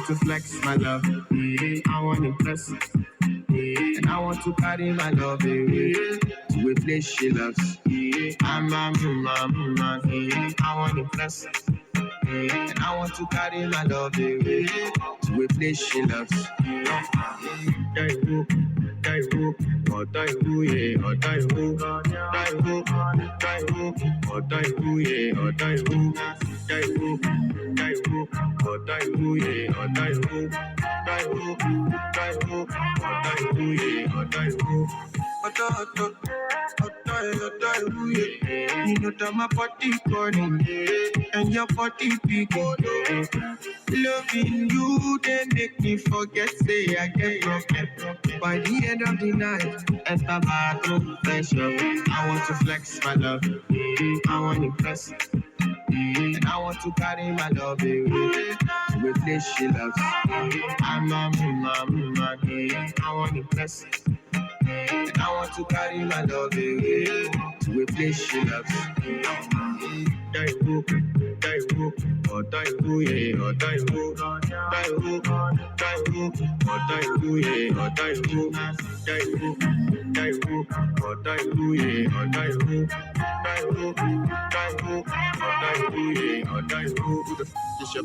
want to flex my love. I want to impress. And I want to carry my love away to a place she loves. I'm a man. I want to impress. And I want to carry my love away to a place she loves. Daiwu, Daiwu, oh Daiwu, yeah, oh Daiwu, Daiwu, Daiwu, oh Daiwu, yeah, oh Daiwu, Daiwu, Daiwu, oh Daiwu, yeah, oh Daiwu, Daiwu, Daiwu, oh Daiwu, yeah, oh Daiwu. Oto, yeah. You know that my body calling, yeah, and your body big, yeah. Loving you, they make me forget, say I get broken. By the end of the night, enter bathroom pressure. I want to flex my love, I want to impress, and I want to carry my love away to a place she loves. I'm a man, I want to impress. And I want to carry my love away to a place she loves. Daiwu, Daiwu, oh Daiwu, yeah, oh Daiwu, Daiwu, Daiwu, oh Daiwu, yeah, oh Daiwu, Daiwu, Daiwu, oh Daiwu, yeah, oh Daiwu, Daiwu, Daiwu, oh Daiwu, yeah, oh Daiwu. It's your